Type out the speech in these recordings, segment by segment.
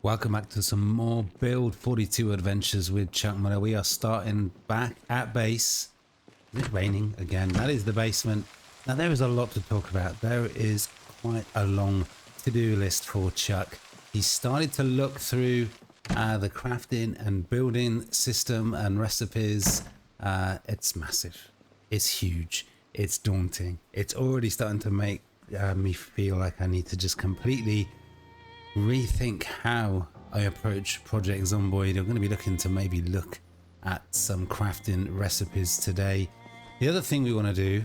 Welcome back to some more Build 42 adventures with Chuck Miller. We are starting back at base. Is it raining again? That is the basement. Now there is a lot to talk about. There is quite a long to-do list for Chuck. He started to look through the crafting and building system and recipes. It's massive. It's huge. It's daunting. It's already starting to make me feel like I need to just completely rethink how I approach Project Zomboid. I'm going to be looking to maybe look at some crafting recipes today. The other thing we want to do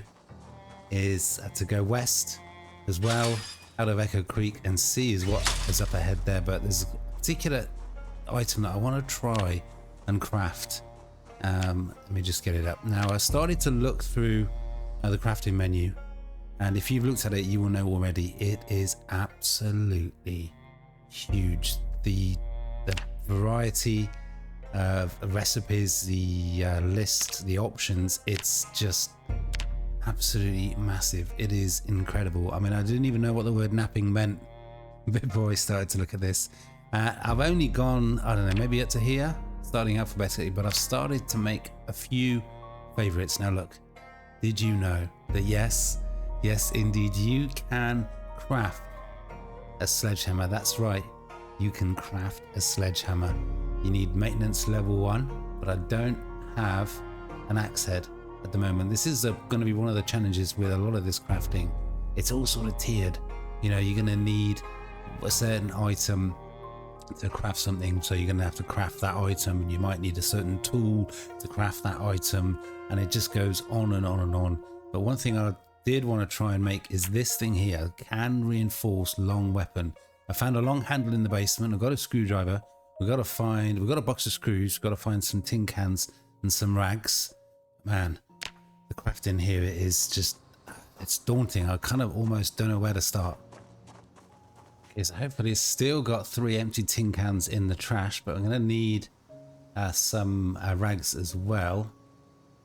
is to go west as well out of Echo Creek and see is what is up ahead there, but there's a particular item that I want to try and craft. Let me just get it up. Now I started to look through the crafting menu, and if you've looked at it you will know already it is absolutely huge. The variety of recipes, the list, the options, it's just absolutely massive. It is incredible. I mean, I didn't even know what the word napping meant before I started to look at this. I've only gone, I don't know, maybe up to here, starting alphabetically, but I've started to make a few favorites. Now look, did you know that yes indeed, you can craft a sledgehammer? That's right, you can craft a sledgehammer. You need maintenance level 1, but I don't have an axe head at the moment. This is going to be one of the challenges with a lot of this crafting. It's all sort of tiered. You know, you're going to need a certain item to craft something, so you're going to have to craft that item, and you might need a certain tool to craft that item, and it just goes on and on and on. But one thing I did want to try and make is this thing here, can reinforce long weapon. I found a long handle in the basement. I've got a screwdriver. We've got a box of screws. We've got to find some tin cans and some rags. Man, the crafting here is just, it's daunting. I kind of almost don't know where to start. Okay, so hopefully it's still got 3 empty tin cans in the trash, but I'm going to need some rags as well.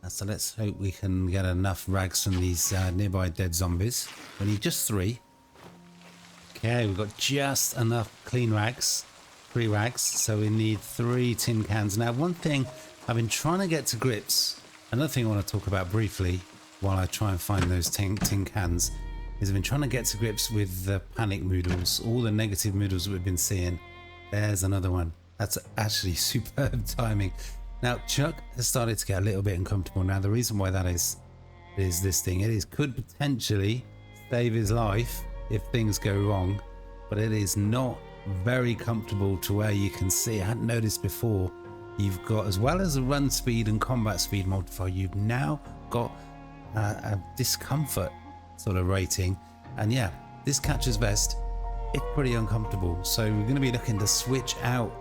So let's hope we can get enough rags from these nearby dead zombies. We need just 3. Okay, we've got just enough clean rags, 3 rags, so we need 3 tin cans. Now, one thing I've been trying to get to grips, another thing I want to talk about briefly while I try and find those tin cans, is I've been trying to get to grips with the panic moodles, all the negative moodles that we've been seeing. There's another one. That's actually superb timing. Now, Chuck has started to get a little bit uncomfortable. Now, the reason why that is this thing. It could potentially save his life if things go wrong, but it is not very comfortable to where you can see. I hadn't noticed before. You've got, as well as a run speed and combat speed modifier, you've now got a discomfort sort of rating. And yeah, this catcher's vest, it's pretty uncomfortable. So we're going to be looking to switch out.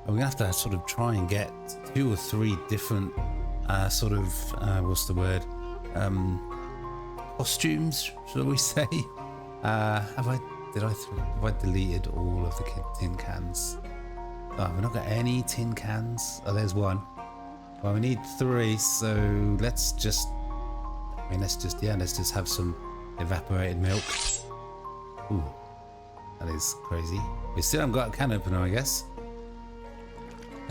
We're going to have to sort of try and get 2 or 3 different sort of, what's the word? Costumes, shall we say? Have I deleted all of the tin cans? Oh, we've not got any tin cans. Oh, there's 1. Well, we need 3, so let's just have some evaporated milk. Ooh, that is crazy. We still haven't got a can opener, I guess.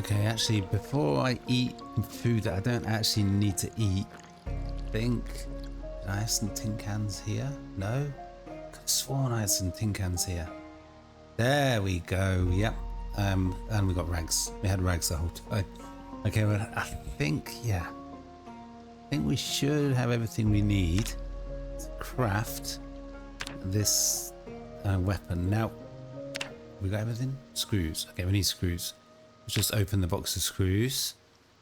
Okay, actually, before I eat food that I don't actually need to eat, I think, did I have some tin cans here? No? Could have sworn I had some tin cans here. There we go, yep. And we got rags. We had rags the whole time. Okay, well, I think we should have everything we need to craft this weapon. Now, we got everything? Screws. Okay, we need screws. Let's just open the box of screws.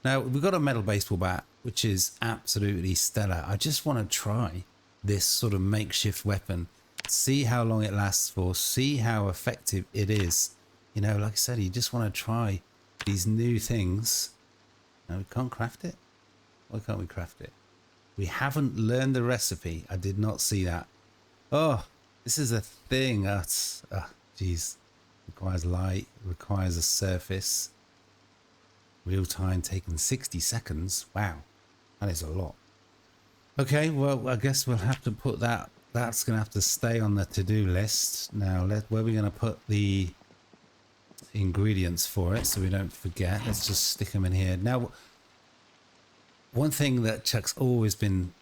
Now, we've got a metal baseball bat, which is absolutely stellar. I just want to try this sort of makeshift weapon, see how long it lasts for, see how effective it is. You know, like I said, you just want to try these new things. No, we can't craft it? Why can't we craft it? We haven't learned the recipe. I did not see that. Oh, this is a thing. That's, geez. Requires light, requires a surface. Real time taking 60 seconds. Wow, that is a lot. Okay, well, I guess we'll have to put that. That's going to have to stay on the to-do list. Now, where are we going to put the ingredients for it so we don't forget? Let's just stick them in here. Now, one thing that Chuck's always been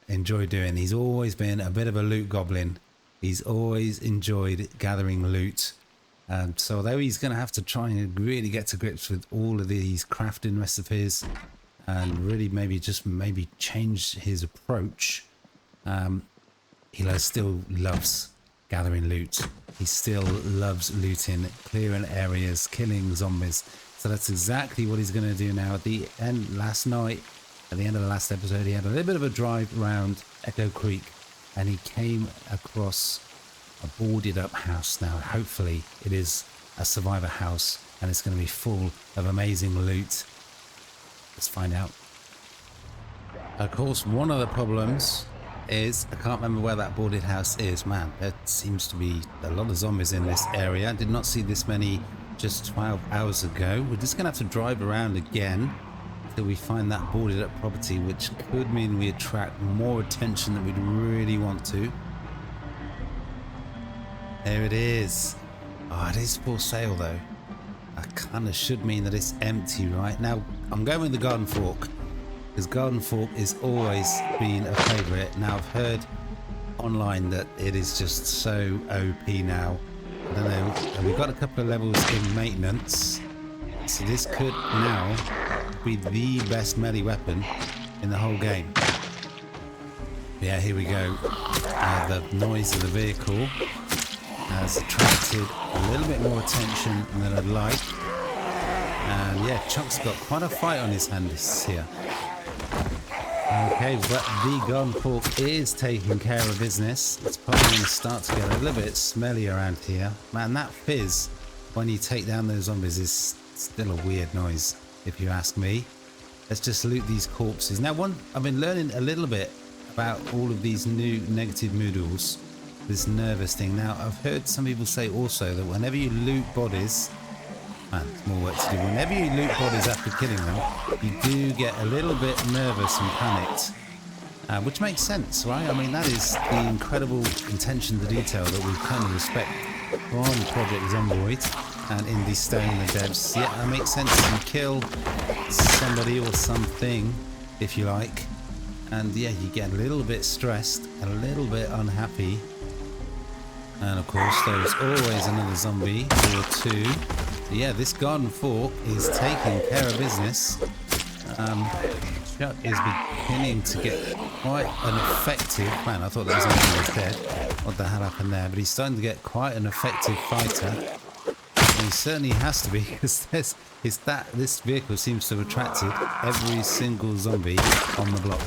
enjoyed doing, he's always been a bit of a loot goblin. He's always enjoyed gathering loot. So although he's going to have to try and really get to grips with all of these crafting recipes and really maybe change his approach, he still loves gathering loot. He still loves looting, clearing areas, killing zombies. So that's exactly what he's going to do now. At the end last night, at the end of the last episode, he had a little bit of a drive around Echo Creek and he came across a boarded up house. Now hopefully it is a survivor house and it's going to be full of amazing loot. Let's find out. Of course, one of the problems is I can't remember where that boarded house is. Man, there seems to be a lot of zombies in this area. I did not see this many just 12 hours ago. We're just gonna have to drive around again till we find that boarded up property, which could mean we attract more attention than we'd really want to. There it is. Oh, it is for sale though. That kind of should mean that it's empty right now. I'm going with the garden fork, because garden fork is always been a favorite. Now I've heard online that it is just so OP now. I don't know, and we've got a couple of levels in maintenance, so this could now be the best melee weapon in the whole game. Yeah, here we go. The noise of the vehicle has attracted a little bit more attention than I'd like. And yeah, Chuck's got quite a fight on his hands here. Okay, but the gun fork is taking care of business. It's probably going to start to get a little bit smelly around here. Man, that fizz when you take down those zombies is still a weird noise, if you ask me. Let's just loot these corpses. Now, I've been learning a little bit about all of these new negative moodles, this nervous thing. Now, I've heard some people say also that whenever you loot bodies, man, there's more work to do. Whenever you loot bodies after killing them, you do get a little bit nervous and panicked, which makes sense, right? I mean, that is the incredible attention to detail that we kind of respect from Project Zomboid and Indie Stone, the devs. Yeah, that makes sense. You kill somebody or something, if you like, and yeah, you get a little bit stressed, a little bit unhappy, and of course, there's always another zombie or two. Yeah, this garden fork is taking care of business. Chuck is beginning to get quite an effective... Man, I thought that zombie was dead. What the hell happened there? But he's starting to get quite an effective fighter. And he certainly has to be, because this vehicle seems to have attracted every single zombie on the block.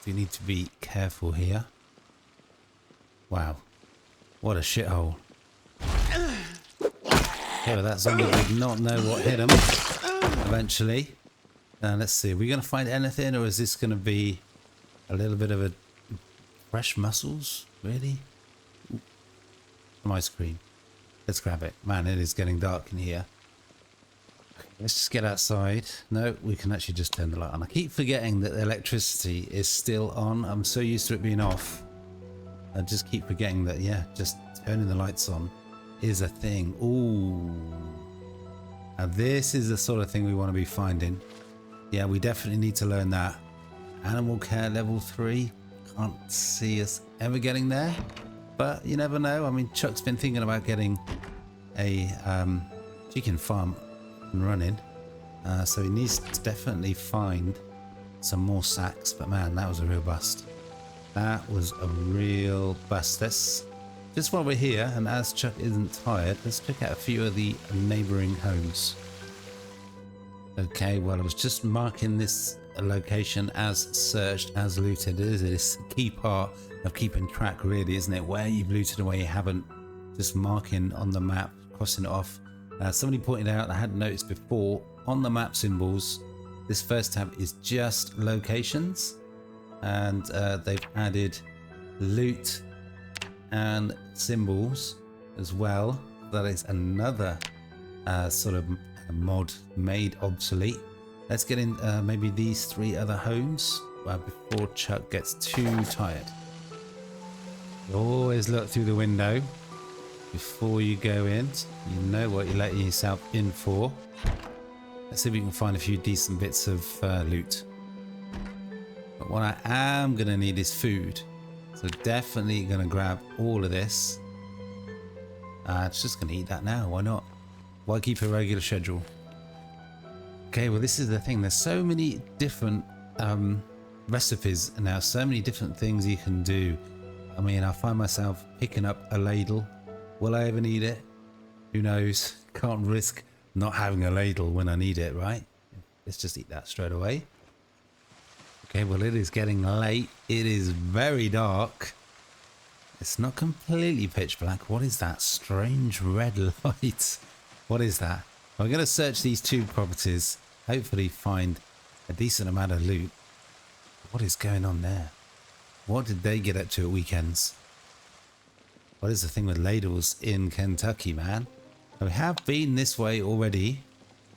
We need to be careful here. Wow. What a shithole. Yeah, but that zombie did not know what hit him eventually. Let's see, are we going to find anything, or is this going to be a little bit of a fresh mussels? Really? Ooh. Some ice cream. Let's grab it. Man, it is getting dark in here. Okay, let's just get outside. No, we can actually just turn the light on. I keep forgetting that the electricity is still on. I'm so used to it being off. I just keep forgetting that, yeah, just turning the lights on is a thing. Ooh. Now this is the sort of thing we want to be finding. Yeah, we definitely need to learn that. Animal care level 3. Can't see us ever getting there, but you never know. I mean, Chuck's been thinking about getting a chicken farm and running, so he needs to definitely find some more sacks. But man, that was a real bust. That was a real bust. Let's, just while we're here, and as Chuck isn't tired, let's check out a few of the neighboring homes. Okay, well, I was just marking this location as searched, as looted. It is a key part of keeping track, really, isn't it? Where you've looted and where you haven't. Just marking on the map, crossing it off. Somebody pointed out, I hadn't noticed before, on the map symbols, this first tab is just locations, and they've added loot and symbols as well. That is another sort of mod made obsolete. Let's get in maybe these 3 other homes before Chuck gets too tired. Always look through the window before you go in. You know what you're letting yourself in for. Let's see if we can find a few decent bits of loot. But what I am going to need is food. So definitely going to grab all of this. It's just going to eat that now. Why not? Why keep a regular schedule? Okay, well this is the thing. There's so many different recipes now. So many different things you can do. I mean, I find myself picking up a ladle. Will I ever need it? Who knows? Can't risk not having a ladle when I need it, right? Let's just eat that straight away. Okay, well it is getting late. It is very dark. It's not completely pitch black. What is that strange red light? What is that? I'm going to search these 2 properties. Hopefully find a decent amount of loot. What is going on there? What did they get up to at weekends? What is the thing with ladles in Kentucky, man? We have been this way already.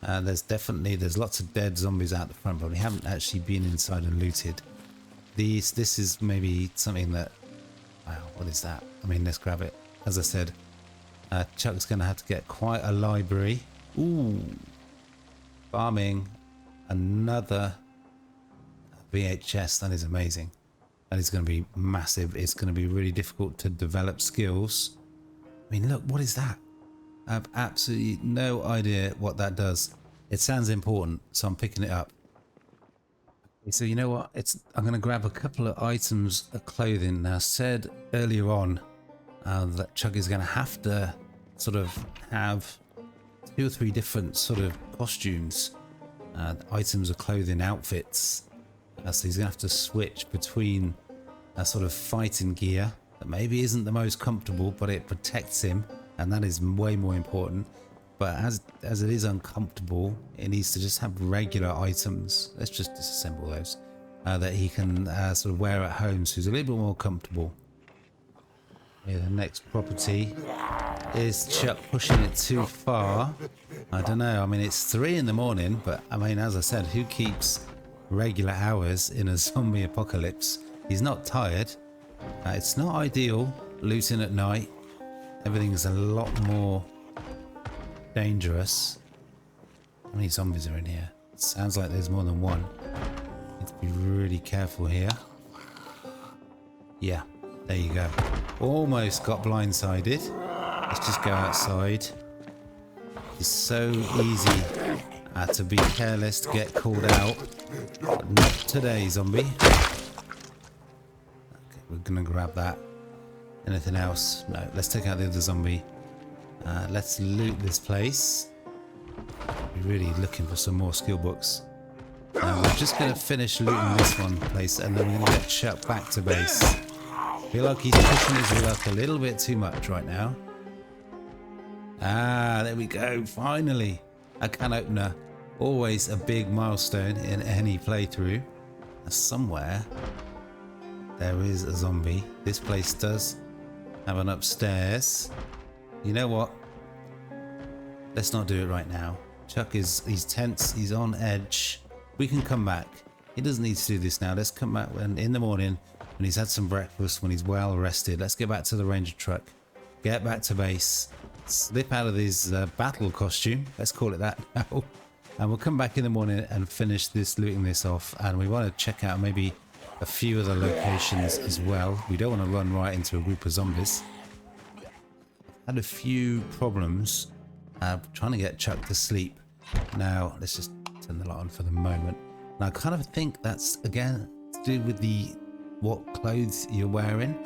There's lots of dead zombies out the front, but we haven't actually been inside and looted. This is maybe something that... Wow, what is that? I mean, let's grab it. As I said, Chuck's going to have to get quite a library. Ooh. Farming. Another VHS. That is amazing. That is going to be massive. It's going to be really difficult to develop skills. I mean, look, what is that? I have absolutely no idea what that does. It sounds important, so I'm picking it up. So you know what? I'm going to grab a couple of items of clothing. Now, I said earlier on that Chuck is going to have to sort of have 2 or 3 different sort of costumes, items of clothing, outfits. So he's going to have to switch between a sort of fighting gear that maybe isn't the most comfortable, but it protects him. And that is way more important. But as it is uncomfortable, it needs to just have regular items. Let's just disassemble those that he can sort of wear at home, so he's a little bit more comfortable. Yeah, the next property is Chuck pushing it too far. I don't know. I mean, it's 3 in the morning, but I mean, as I said, who keeps regular hours in a zombie apocalypse? He's not tired. It's not ideal looting at night. Everything's a lot more dangerous. How many zombies are in here? It sounds like there's more than one. Need to be really careful here. Yeah, there you go. Almost got blindsided. Let's just go outside. It's so easy to be careless, to get called out. But not today, zombie. Okay, we're gonna grab that. Anything else? No, let's take out the other zombie. Let's loot this place. We're really looking for some more skill books. We're just going to finish looting this one place, and then we're going to get Chuck back to base. I feel like he's pushing his luck a little bit too much right now. There we go. Finally, a can opener. Always a big milestone in any playthrough. Somewhere there is a zombie. This place does have an upstairs. You know what? Let's not do it right now. Chuck he's tense. He's on edge. We can come back. He doesn't need to do this now. Let's come back in the morning when he's had some breakfast, when he's well rested. Let's get back to the ranger truck. Get back to base. Slip out of his battle costume. Let's call it that now. And we'll come back in the morning and finish looting this off. And we want to check out maybe a few other locations as well. We don't want to run right into a group of zombies. Had a few problems trying to get Chuck to sleep. Now let's just turn the light on for the moment. And I kind of think that's again to do with what clothes you're wearing.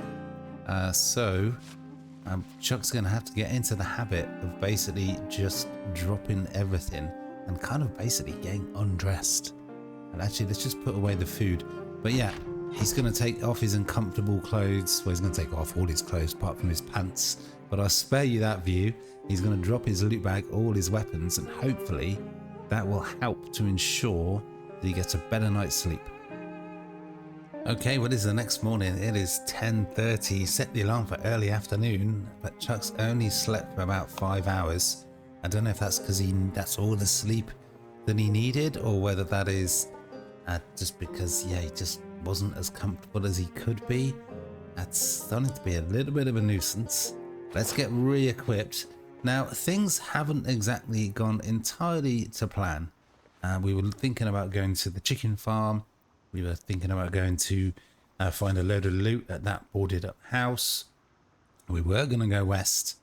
Chuck's going to have to get into the habit of basically just dropping everything and kind of basically getting undressed. And actually, let's just put away the food. But yeah, he's going to take off his uncomfortable clothes. Well, he's going to take off all his clothes apart from his pants. But I'll spare you that view. He's going to drop his loot bag, all his weapons, and hopefully that will help to ensure that he gets a better night's sleep. Okay, what is the next morning? It is 10:30. Set the alarm for early afternoon, but Chuck's only slept for about 5 hours. I don't know if that's because that's all the sleep that he needed, or whether that is just because, yeah, he just wasn't as comfortable as he could be. That's starting to be a little bit of a nuisance. Let's get re-equipped. Now, things haven't exactly gone entirely to plan. We were thinking about going to the chicken farm. We were thinking about going to find a load of loot at that boarded up house. We were going to go west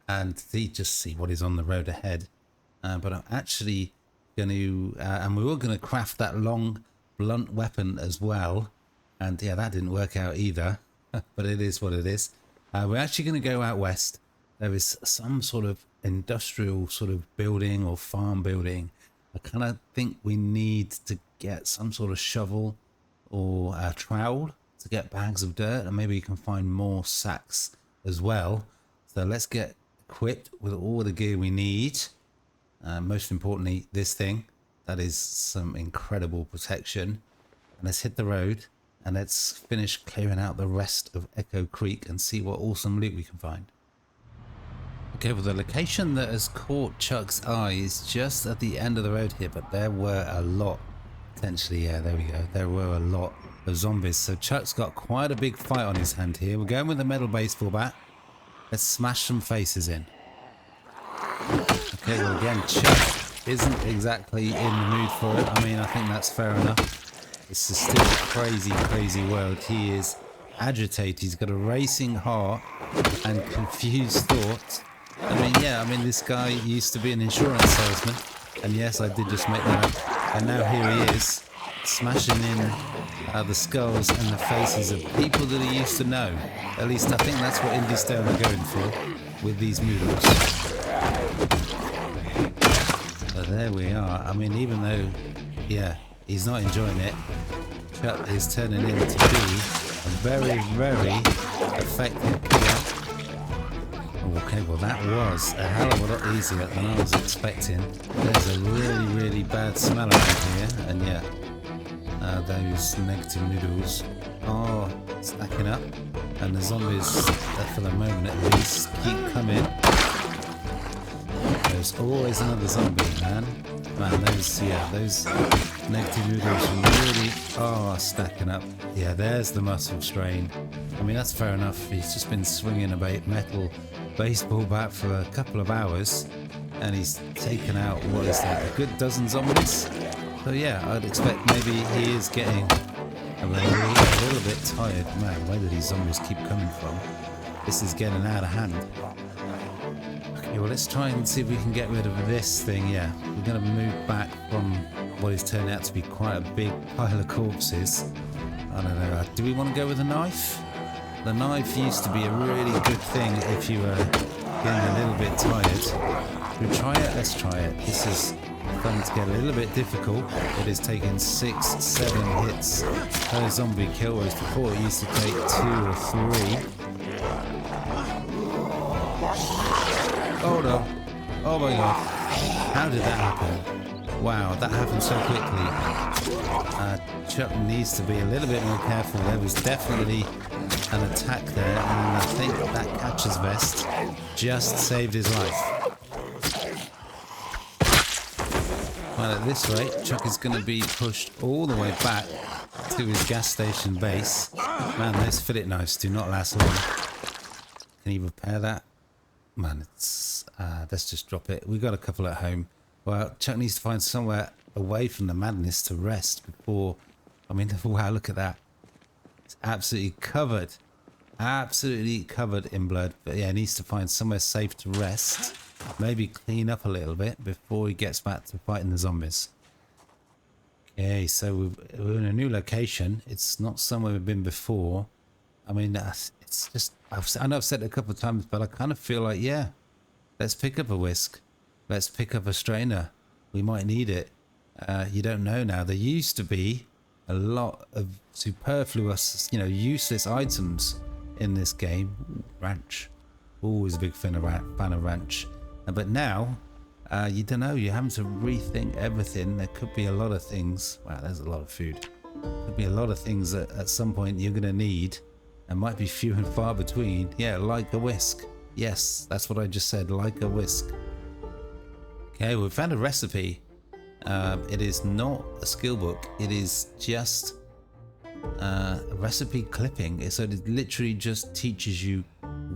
and see what is on the road ahead. But I'm actually going to, and we were going to craft that long blunt weapon as well. And yeah, that didn't work out either, but it is what it is. We're actually going to go out west. There is some sort of industrial sort of building or farm building. I kind of think we need to get some sort of shovel or a trowel to get bags of dirt, and maybe you can find more sacks as well. So let's get equipped with all the gear we need. Most importantly, this thing that is some incredible protection. And let's hit the road and let's finish clearing out the rest of Echo Creek and see what awesome loot we can find. Okay, well, the location that has caught Chuck's eye is just at the end of the road here, but there were a lot, potentially, yeah, there we go, there were a lot of zombies. So Chuck's got quite a big fight on his hand here. We're going with the metal baseball bat. Let's smash some faces in. Okay, well, again, Chuck isn't exactly in the mood for it. I mean, I think that's fair enough. This is still a crazy, crazy world. He is agitated. He's got a racing heart and confused thoughts. I mean, yeah, this guy used to be an insurance salesman, and yes, I did just make that up, and now here he is, smashing in the skulls and the faces of people that he used to know. At least I think that's what Indie Stone are going for with these moodles. But there we are. I mean, even though, yeah, he's not enjoying it, Chuck is turning in to be a very, very effective killer. Okay, well, that was a hell of a lot easier than I was expecting. There's a really, really bad smell around here, and yeah, those negative noodles are stacking up, and the zombies, for the moment at least, keep coming. There's always another zombie, man. Those negative noodles really are stacking up. Yeah, there's the muscle strain. I mean, that's fair enough. He's just been swinging a metal baseball bat for a couple of hours, and he's taken out, what is that, a good dozen zombies? So yeah, I'd expect maybe he is getting a little bit tired. Man, where do these zombies keep coming from? This is getting out of hand. Okay, well, let's try and see if we can get rid of this thing. Yeah, we're going to move back from what is turning out to be quite a big pile of corpses. I don't know, do we want to go with a knife? The knife used to be a really good thing if you were getting a little bit tired. Should we try it? Let's try it. This is starting to get a little bit difficult. It is taking 6-7 hits per zombie kill, whereas before it used to take 2 or 3. Oh no. Oh my god. How did that happen? Wow, that happened so quickly. Chuck needs to be a little bit more careful. There was definitely an attack there, and I think that catcher's vest just saved his life. Well, at this rate, Chuck is going to be pushed all the way back to his gas station base. Man, those fillet knives do not last long. Can he repair that? Man, it's let's just drop it. We've got a couple at home. Well, Chuck needs to find somewhere away from the madness to rest before... I mean, wow, look at that. It's absolutely covered in blood. But yeah, he needs to find somewhere safe to rest. Maybe clean up a little bit before he gets back to fighting the zombies. Okay, so we're in a new location. It's not somewhere we've been before. I mean, it's just... I know I've said it a couple of times, but I kind of feel like, yeah, let's pick up a whisk. Let's pick up a strainer. We might need it. You don't know now. There used to be a lot of superfluous, useless items in this game. Ranch. Always a big fan of ranch. But now, you don't know. You're having to rethink everything. There could be a lot of things. Wow, there's a lot of food. Could be a lot of things that at some point you're going to need, and might be few and far between. Yeah, like a whisk. Yes, that's what I just said. Like a whisk. Okay, we found a recipe. It is not a skill book. It is just a recipe clipping. So it literally just teaches you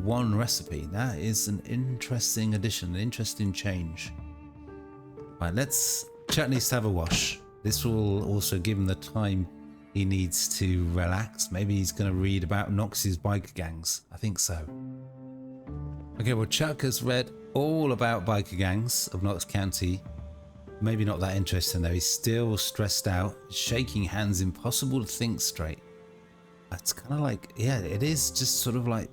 one recipe. That is an interesting addition, an interesting change. Right, Chuck needs to have a wash. This will also give him the time he needs to relax. Maybe he's going to read about Nox's biker gangs. I think so. Okay, well, Chuck has read all about biker gangs of Knox County. Maybe not that interesting though. He's still stressed out, shaking hands, impossible to think straight. That's kind of like, yeah, it is just sort of like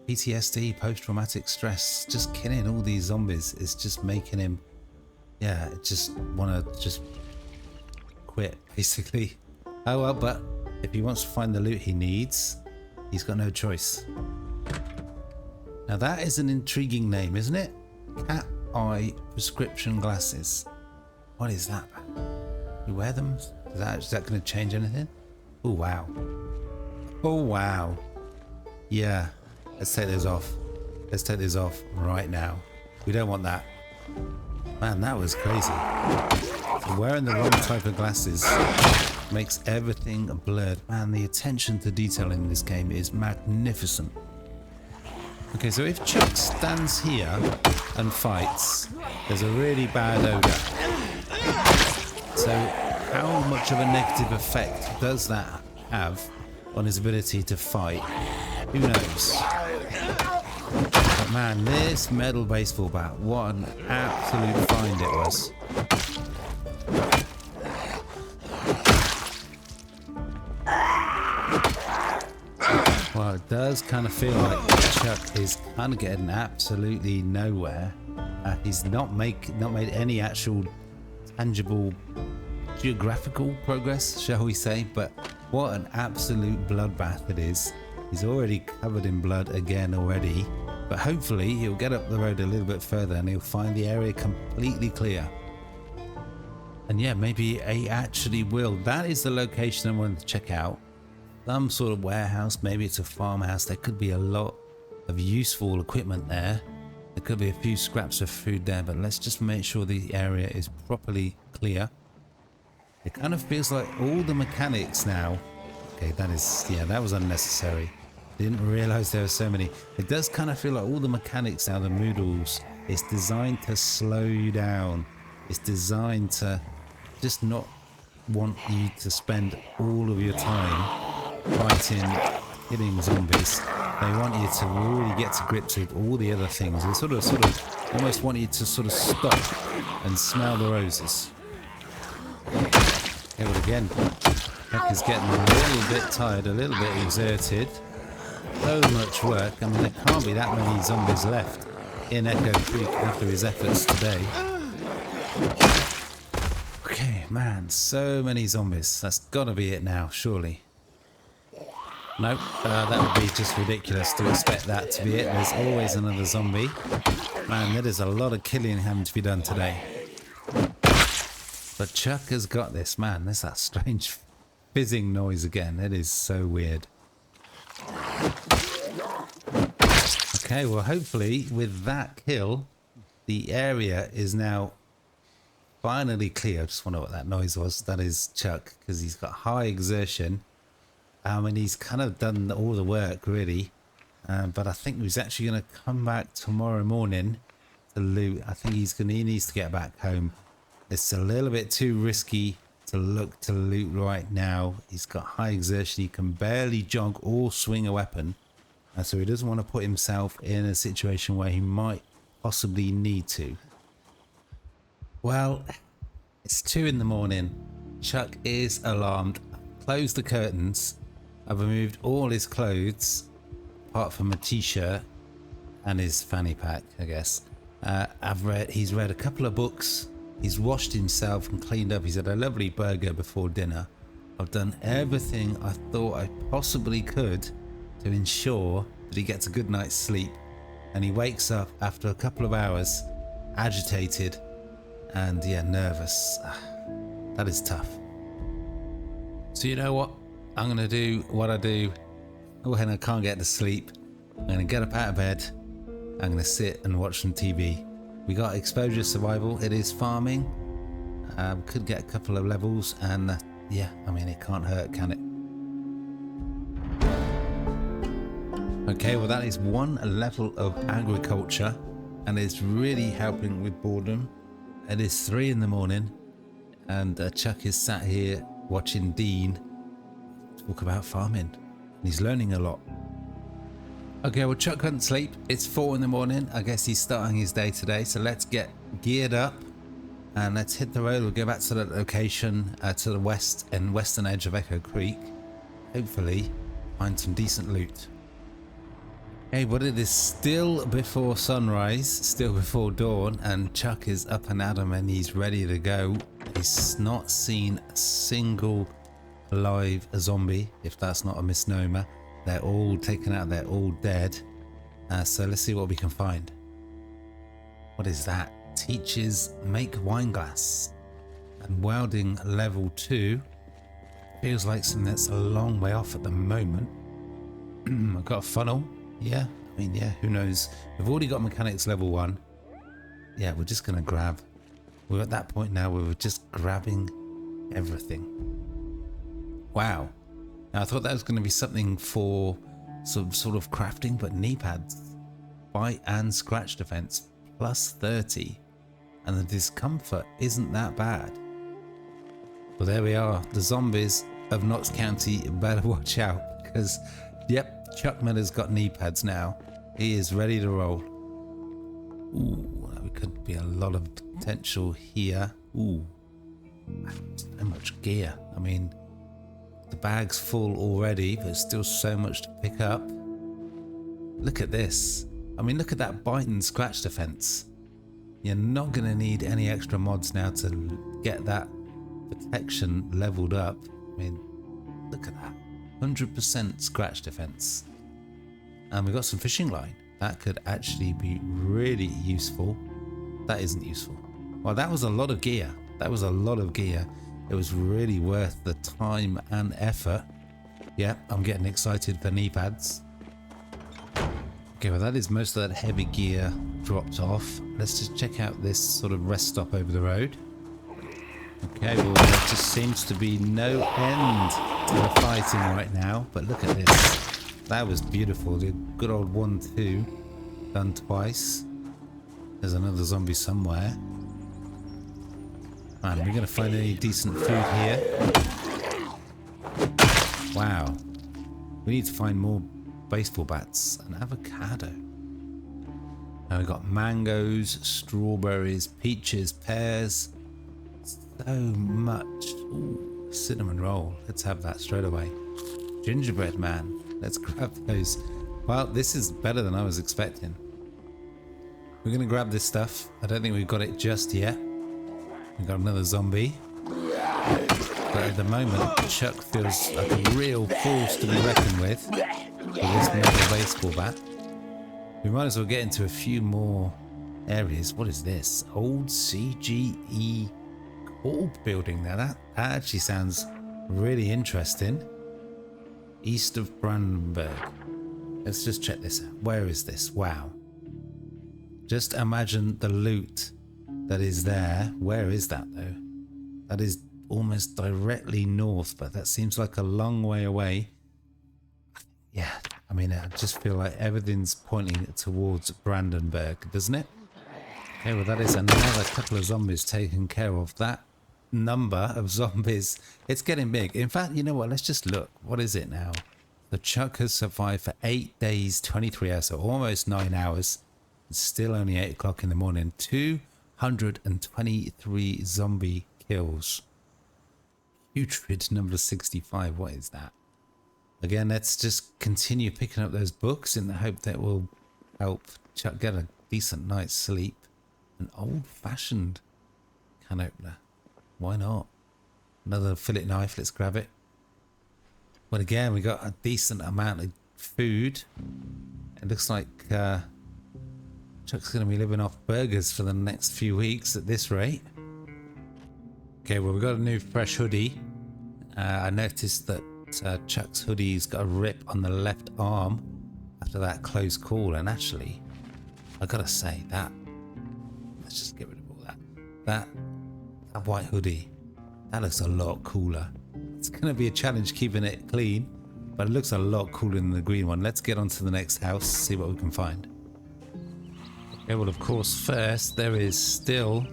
PTSD, post-traumatic stress. Just killing all these zombies is just making him, yeah, just want to just quit, basically. Oh well, but if he wants to find the loot he needs, he's got no choice. Now that is an intriguing name, isn't it? Cat Eye Prescription Glasses. What is that? You wear them? Is that going to change anything? Oh wow. Oh wow. Yeah. Let's take those off. Let's take those off right now. We don't want that. Man, that was crazy. Wearing the wrong type of glasses makes everything blurred. Man, the attention to detail in this game is magnificent. Okay, so if Chuck stands here and fights, there's a really bad odor. So how much of a negative effect does that have on his ability to fight? Who knows? But man, this metal baseball bat, what an absolute find it was. Well, it does kind of feel like Chuck is kind of getting absolutely nowhere. He's not made any actual tangible geographical progress, shall we say, but what an absolute bloodbath it is. He's already covered in blood again already, but hopefully he'll get up the road a little bit further and he'll find the area completely clear. And yeah, maybe he actually will. That is the location I wanted to check out. Some sort of warehouse, maybe it's a farmhouse. There could be a lot of useful equipment there. There could be a few scraps of food there, but let's just make sure the area is properly clear. It kind of feels like all the mechanics now. Okay, that was unnecessary. Didn't realize there were so many. It does kind of feel like all the mechanics now, the moodles, it's designed to slow you down. It's designed to just not want you to spend all of your time fighting, killing zombies. They want you to really get to grips with all the other things. They sort of almost want you to sort of stop and smell the roses. Okay, well again, Chuck is getting a little bit tired, a little bit exerted. So much work. I mean, there can't be that many zombies left in Echo Creek after his efforts today. Okay, man, so many zombies. That's got to be it now, surely. Nope, that would be just ridiculous to expect that to be it. There's always another zombie. Man, there is a lot of killing having to be done today. But Chuck has got this. Man, there's that strange fizzing noise again. It is so weird. Okay, well hopefully with that kill, the area is now finally clear. I just wonder what that noise was. That is Chuck, because he's got high exertion. And he's kind of done all the work really, but I think he's actually going to come back tomorrow morning to loot. I think he needs to get back home. It's a little bit too risky to look to loot right now. He's got high exertion. He can barely jog or swing a weapon, and so he doesn't want to put himself in a situation where he might possibly need to. Well, it's 2 in the morning. Chuck is alarmed. Close the curtains. I've removed all his clothes apart from a t-shirt and his fanny pack, I guess. He's read a couple of books. He's washed himself and cleaned up. He's had a lovely burger before dinner. I've done everything I thought I possibly could to ensure that he gets a good night's sleep. And he wakes up after a couple of hours, agitated and yeah, nervous. That is tough. So you know what? I'm going to do what I do when I can't get to sleep. I'm going to get up out of bed. I'm going to sit and watch some TV. We got exposure survival. It is farming. Could get a couple of levels, and yeah, I mean, it can't hurt, can it? Okay, well, that is one level of agriculture, and it's really helping with boredom. It is 3 in the morning, and Chuck is sat here watching Dean talk about farming, and he's learning a lot. Okay, well, Chuck couldn't sleep. It's 4 in the morning. I guess he's starting his day today, so let's get geared up and let's hit the road. We'll go back to the location to the west and western edge of Echo Creek. Hopefully find some decent loot. Okay, but it is still before sunrise, still before dawn, and Chuck is up and at 'em and he's ready to go. He's not seen a single live zombie, if that's not a misnomer. They're all taken out, they're all dead. So let's see what we can find. What is that? Teaches make wine glass and welding level 2. Feels like something that's a long way off at the moment. I've got a funnel. Yeah, I mean, yeah, who knows? We've already got mechanics level 1. Yeah, we're just gonna grab. We're at that point now where we're just grabbing everything. Wow. Now I thought that was going to be something for some sort of crafting, but knee pads, bite and scratch defense plus 30, and the discomfort isn't that bad. Well, there we are. The zombies of Knox County better watch out, because yep, Chuck Miller's got knee pads now. He is ready to roll. Ooh, there could be a lot of potential here. Ooh, so much gear. I mean, the bag's full already, but still so much to pick up. Look at this. I mean, look at that bite and scratch defense. You're not going to need any extra mods now to get that protection leveled up. I mean, look at that. 100% scratch defense. And we've got some fishing line. That could actually be really useful. That isn't useful. Well, that was a lot of gear. That was a lot of gear. It was really worth the time and effort. Yeah, I'm getting excited for knee pads. Okay, well, that is most of that heavy gear dropped off. Let's just check out this sort of rest stop over the road. Okay, well, there just seems to be no end to the fighting right now. But look at this. That was beautiful. The good old 1-2 done twice. There's another zombie somewhere. Man, are we going to find any decent food here? Wow. We need to find more baseball bats and avocado. Now we've got mangoes, strawberries, peaches, pears. So much. Ooh, cinnamon roll. Let's have that straight away. Gingerbread man. Let's grab those. Well, this is better than I was expecting. We're going to grab this stuff. I don't think we've got it just yet. We've got another zombie. But at the moment, Chuck feels like a real force to be reckoned with this metal baseball bat. We might as well get into a few more areas. What is this? Old CGE Corp building. Now that actually sounds really interesting. East of Brandenburg. Let's just check this out. Where is this? Wow. Just imagine the loot that is there. Where is that though? That is almost directly north, but that seems like a long way away. Yeah, I mean, I just feel like everything's pointing towards Brandenburg, doesn't it? Okay, well, that is another couple of zombies taken care of. That number of zombies, it's getting big. In fact, you know what? Let's just look. What is it now? The Chuck has survived for 8 days, 23 hours, so almost 9 hours. It's still only 8 o'clock in the morning. 223 zombie kills. Putrid number 65. What is that? Again, let's just continue picking up those books in the hope that will help Chuck get a decent night's sleep. An old-fashioned can opener. Why not? Another fillet knife. Let's grab it. Well, again, we got a decent amount of food. It looks like Chuck's going to be living off burgers for the next few weeks at this rate. Okay, well, we've got a new fresh hoodie. I noticed that Chuck's hoodie's got a rip on the left arm after that close call, and actually, I gotta say that let's just get rid of all that. That white hoodie, that looks a lot cooler. It's going to be a challenge keeping it clean, but it looks a lot cooler than the green one. Let's get on to the next house, see what we can find. Okay, well, of course, first, there is still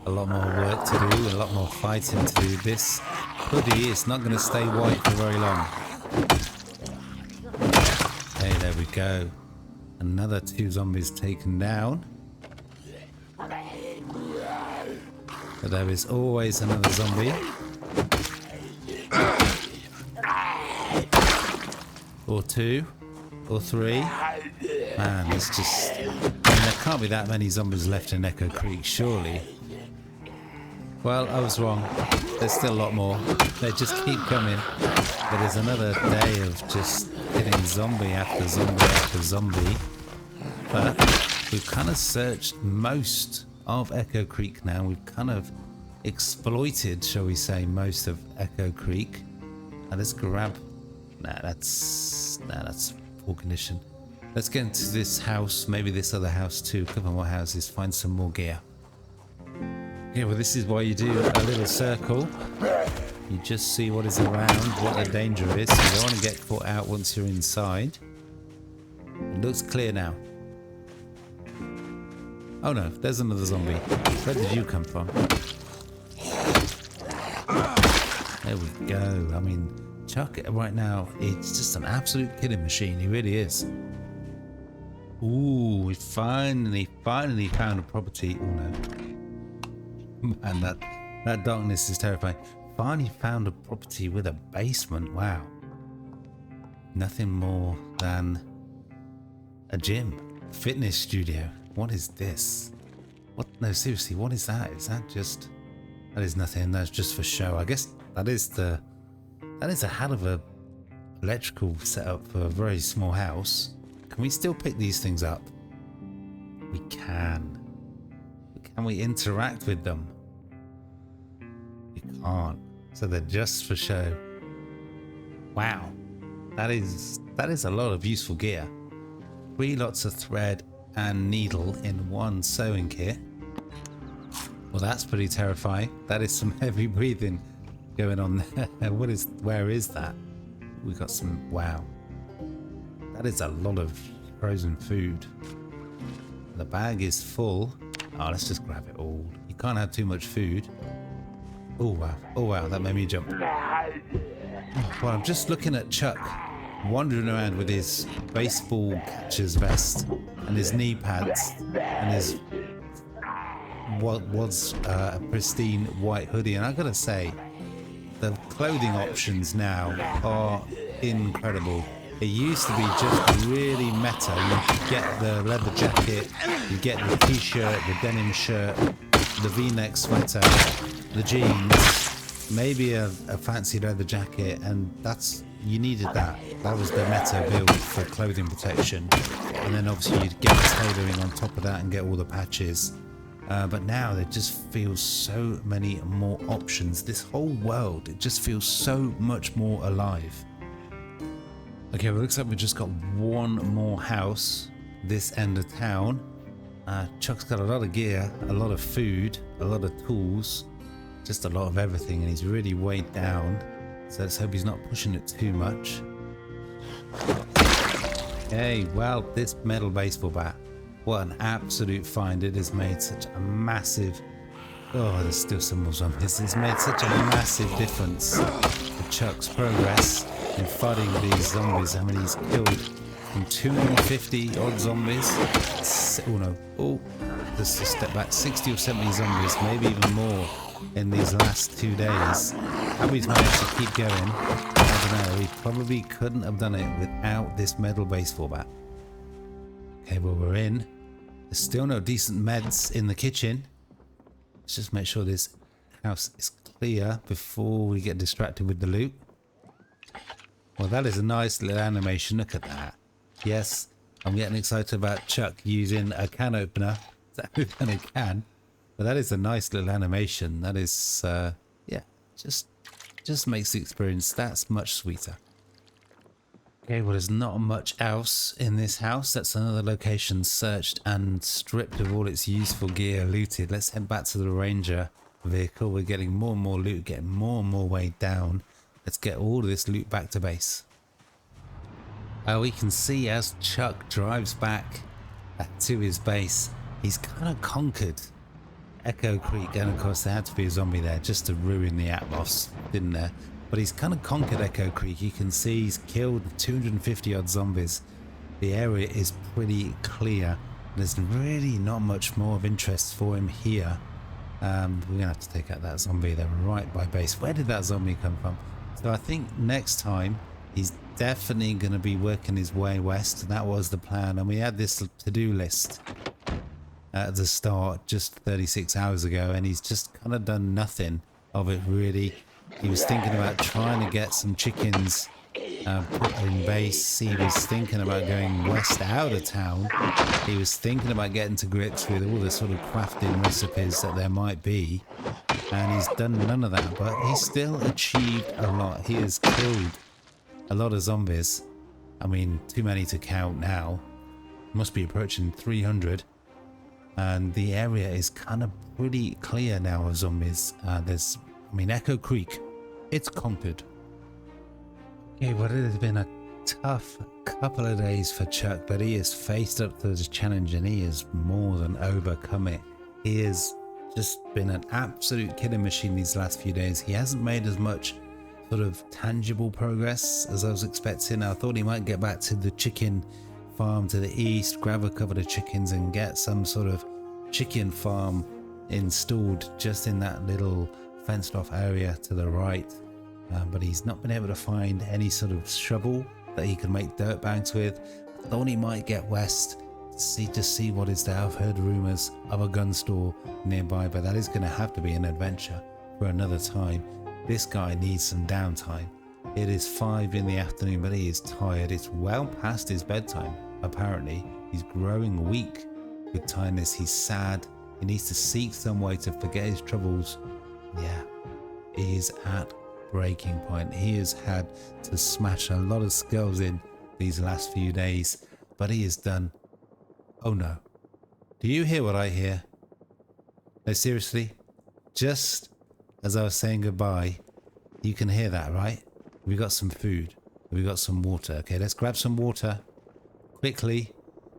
a lot more work to do, a lot more fighting to do. This hoodie is not going to stay white for very long. Okay, there we go. Another 2 zombies taken down. But there is always another zombie. Or 2. Or 3. Man, it's just... I mean, there can't be that many zombies left in Echo Creek, surely. Well, I was wrong. There's still a lot more. They just keep coming. But there's another day of just hitting zombie after zombie after zombie. But we've kind of searched most of Echo Creek now. We've kind of exploited, shall we say, most of Echo Creek. Now let's grab... Nah, that's poor condition. Let's get into this house, maybe this other house too. A couple more houses, find some more gear. Yeah, well, this is why you do a little circle. You just see what is around, what the danger is. You don't want to get caught out once you're inside. It looks clear now. Oh no, there's another zombie. Where did you come from? There we go. I mean, Chuck right now, it's just an absolute killing machine. He really is. Ooh, we finally found a property. Oh no. Man, that darkness is terrifying. Finally found a property with a basement. Wow. Nothing more than a gym. Fitness studio. What is this? What? No, seriously, what is that? Is that just... That is nothing. That's just for show. I guess that is a hell of a electrical setup for a very small house. Can we still pick these things up? We can. Can we interact with them? We can't. So they're just for show. Wow. That is a lot of useful gear. 3 lots of thread and needle in 1 sewing kit. Well, that's pretty terrifying. That is some heavy breathing going on there. Where is that? We got some... Wow. That is a lot of frozen food. The bag is full. Oh, let's just grab it all. You can't have too much food. Oh wow. Oh wow, that made me jump. Well, I'm just looking at Chuck wandering around with his baseball catcher's vest and his knee pads and his what was a pristine white hoodie. And I gotta say, the clothing options now are incredible. It used to be just really meta. You get the leather jacket, you get the t-shirt, the denim shirt, the v-neck sweater, the jeans, maybe a fancy leather jacket, and you needed that. That was the meta build for clothing protection. And then obviously you'd get tailoring on top of that and get all the patches. But now there just feels so many more options. This whole world, it just feels so much more alive. Okay, well, it looks like we've just got 1 more house this end of town. Chuck's got a lot of gear, a lot of food, a lot of tools, just a lot of everything, and he's really weighed down. So let's hope he's not pushing it too much. Hey, well, this metal baseball bat, what an absolute find. It has made such a massive... Oh, there's still some more zombies. It's made such a massive difference to Chuck's progress in fighting these zombies. I mean, he's killed from 250 odd zombies. Oh no, oh, just a step back, 60 or 70 zombies, maybe even more in these last 2 days. How he's managed to keep going, I don't know. He probably couldn't have done it without this metal baseball bat. Okay, well, we're in. There's still no decent meds in the kitchen. Let's just make sure this house is clear before we get distracted with the loot. Well, that is a nice little animation. Look at that. Yes, I'm getting excited about Chuck using a can opener to open a can. But that is a nice little animation. That is, yeah, just makes the experience that much sweeter. Okay, well, there's not much else in this house. That's another location searched and stripped of all its useful gear, looted. Let's head back to the Ranger vehicle. We're getting more and more loot, getting more and more way down. Let's get all of this loot back to base. We can see as Chuck drives back to his base, he's kind of conquered Echo Creek, and of course there had to be a zombie there just to ruin the atmos, didn't there? But he's kind of conquered Echo Creek. You can see he's killed 250 odd zombies. The area is pretty clear. There's really not much more of interest for him here. We're gonna have to take out that zombie. They're right by base. Where did that zombie come from? So I think next time he's definitely going to be working his way west. That was the plan, and we had this to-do list at the start just 36 hours ago, and he's just kind of done nothing of it really. He was thinking about trying to get some chickens put in base. He was thinking about going west out of town. He was thinking about getting to grips with all the sort of crafting recipes that there might be, and he's done none of that, but he's still achieved a lot. He has killed a lot of zombies. I mean, too many to count now. Must be approaching 300. And the area is kind of pretty clear now of zombies. Echo Creek, it's conquered. Okay, well, it has been a tough couple of days for Chuck, but he has faced up to the challenge and he has more than overcome it. He has just been an absolute killing machine these last few days. He hasn't made as much sort of tangible progress as I was expecting. I thought he might get back to the chicken farm to the east, grab a couple of chickens and get some sort of chicken farm installed just in that little fenced off area to the right, but he's not been able to find any sort of shovel that he can make dirt banks with. I thought he might get west to see what is there. I've heard rumors of a gun store nearby, but that is going to have to be an adventure for another time. This guy needs some downtime. It is 5 in the afternoon, but he is tired. It's well past his bedtime, apparently. He's growing weak with tiredness. He's sad. He needs to seek some way to forget his troubles. Yeah, he is at breaking point. He has had to smash a lot of skulls in these last few days, but he has done... Oh no. Do you hear what I hear? No, seriously? Just as I was saying goodbye, you can hear that, right? We got some food. We got some water. Okay, let's grab some water quickly.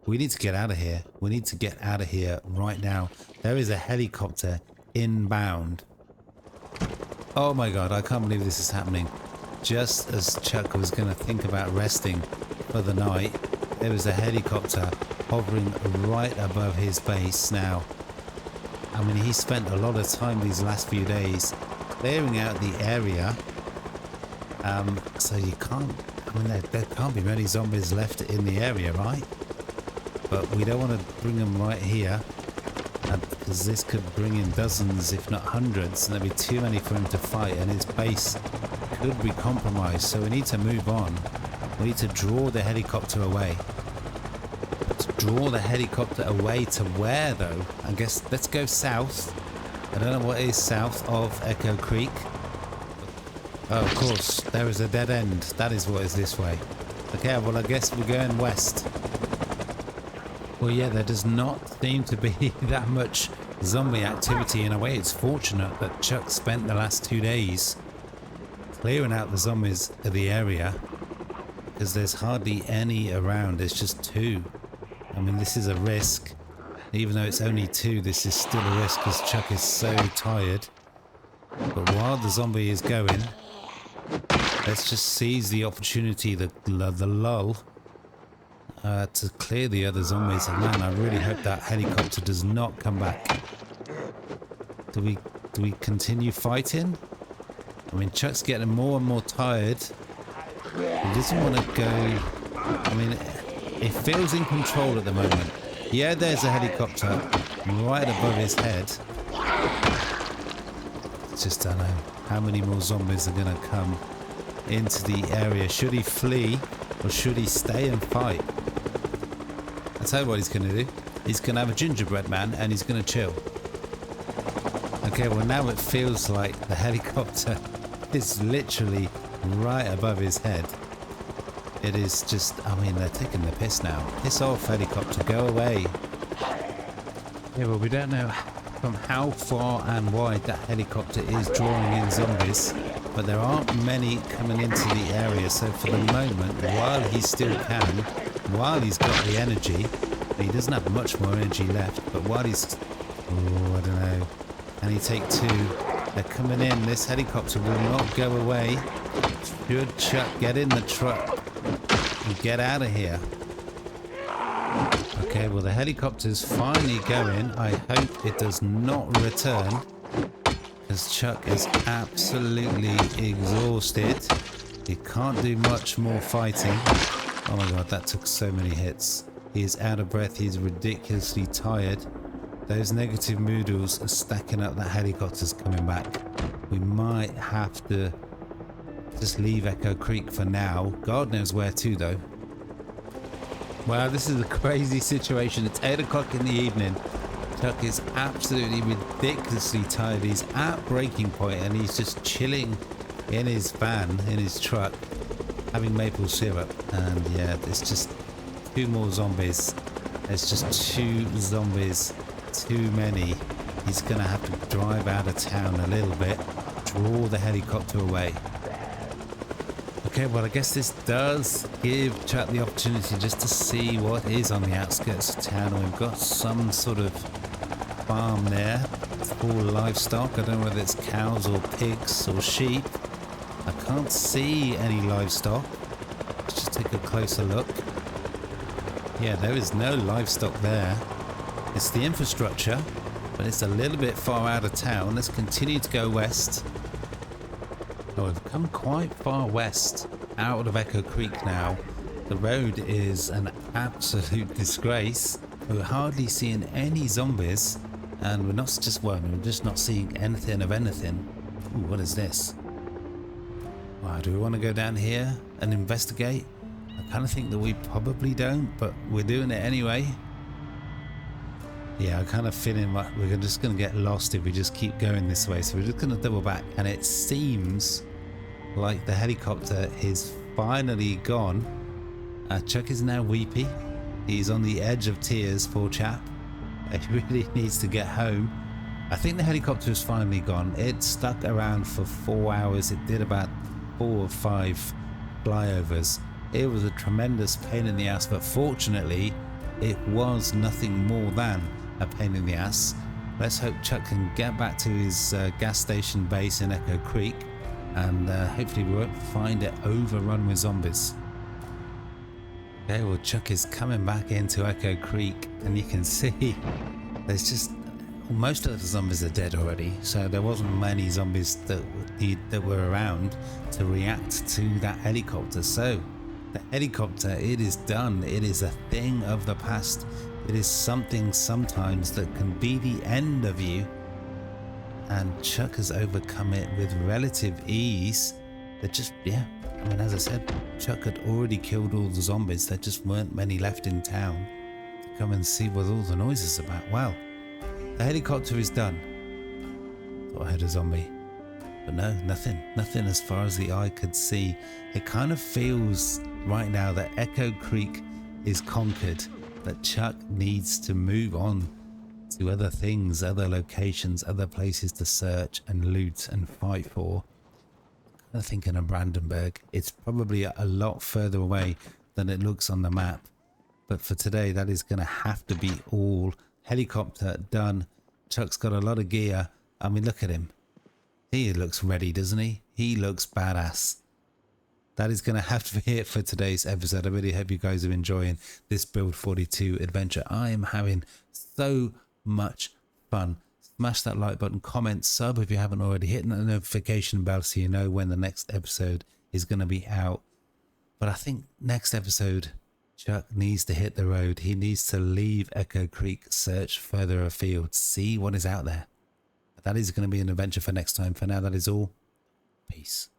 We need to get out of here. We need to get out of here right now. There is a helicopter inbound. Oh my god, I can't believe this is happening. Just as Chuck was going to think about resting for the night, there was a helicopter hovering right above his base now. I mean, he spent a lot of time these last few days clearing out the area. So you can't, I mean, there can't be many zombies left in the area, right? But we don't want to bring them right here, because this could bring in dozens, if not hundreds, and there'd be too many for him to fight, and his base could be compromised. So we need to move on. We need to draw the helicopter away. To draw the helicopter away to where, though? I guess let's go south. I don't know what is south of Echo Creek. Oh, of course, there is a dead end. That is what is this way. Okay, well, I guess we're going west. Well, yeah, there does not seem to be that much zombie activity. In a way, it's fortunate that Chuck spent the last 2 days clearing out the zombies of the area, because there's hardly any around. There's just 2. I mean, this is a risk. Even though it's only 2, this is still a risk because Chuck is so tired. But while the zombie is going, let's just seize the opportunity, the lull, to clear the other zombies. And man, I really hope that helicopter does not come back. Do we continue fighting? I mean, Chuck's getting more and more tired. He doesn't want to go. I mean, it feels in control at the moment. Yeah, there's a helicopter right above his head. Just don't know how many more zombies are going to come into the area. Should he flee or should he stay and fight? I'll tell you what he's going to do. He's going to have a gingerbread man and he's going to chill. Okay, well now it feels like the helicopter is literally right above his head. It is just, I mean, they're taking the piss now. Piss off, helicopter, go away. Yeah, well, we don't know from how far and wide that helicopter is drawing in zombies, but there aren't many coming into the area. So for the moment, while he still can, while he's got the energy, he doesn't have much more energy left, but while he's, oh, I don't know, can he take two? They're coming in. This helicopter will not go away. Should Chuck get in the truck and get out of here? Okay, well, the helicopter's finally going. I hope it does not return, because Chuck is absolutely exhausted. He can't do much more fighting. Oh my god, that took so many hits. He is out of breath. He's ridiculously tired. Those negative moodles are stacking up. That helicopter's coming back. We might have to just leave Echo Creek for now. God knows where to, though. Wow, this is a crazy situation. It's 8 o'clock in the evening. Chuck is absolutely ridiculously tired. He's at breaking point and he's just chilling in his van, in his truck, having maple syrup. And yeah, there's just 2 more zombies. There's just 2 zombies. Too many. He's gonna have to drive out of town a little bit, draw the helicopter away. Okay, well, I guess this does give Chuck the opportunity just to see what is on the outskirts of town. We've got some sort of farm there for livestock. I don't know whether it's cows or pigs or sheep. I can't see any livestock. Let's just take a closer look. Yeah, there is no livestock there. It's the infrastructure, but it's a little bit far out of town. Let's continue to go west. Oh, we've come quite far west out of Echo Creek now. The road is an absolute disgrace. We're hardly seeing any zombies, and we're not just, well, we're just not seeing anything of anything. Ooh, what is this? Wow, do we want to go down here and investigate? I kind of think that we probably don't, but we're doing it anyway. Yeah, I'm kind of feeling like we're just going to get lost if we just keep going this way. So we're just going to double back. And it seems like the helicopter is finally gone. Chuck is now weepy. He's on the edge of tears, poor chap. He really needs to get home. I think the helicopter is finally gone. It stuck around for 4 hours. It did about 4 or 5 flyovers. It was a tremendous pain in the ass, but fortunately, it was nothing more than a pain in the ass. Let's hope Chuck can get back to his gas station base in Echo Creek, and hopefully we won't find it overrun with zombies. Okay, well, Chuck is coming back into Echo Creek, and you can see there's just, most of the zombies are dead already, so there wasn't many zombies that were around to react to that helicopter. So the helicopter, it is done. It is a thing of the past. It is something sometimes that can be the end of you. And Chuck has overcome it with relative ease. That just, yeah, I mean, as I said, Chuck had already killed all the zombies. There just weren't many left in town to come and see what all the noise is about. Wow, the helicopter is done. Thought I heard a zombie. But no, nothing as far as the eye could see. It kind of feels right now that Echo Creek is conquered, that Chuck needs to move on to other things, other locations, other places to search and loot and fight for. I'm thinking of Brandenburg. It's probably a lot further away than it looks on the map. But for today, that is going to have to be all. Helicopter done. Chuck's got a lot of gear. I mean, look at him. He looks ready, doesn't he? He looks badass. That is going to have to be it for today's episode. I really hope you guys are enjoying this Build 42 adventure. I am having so much fun. Smash that like button, comment, sub if you haven't already. Hit that notification bell so you know when the next episode is going to be out. But I think next episode, Chuck needs to hit the road. He needs to leave Echo Creek, search further afield, see what is out there. That is going to be an adventure for next time. For now, that is all. Peace.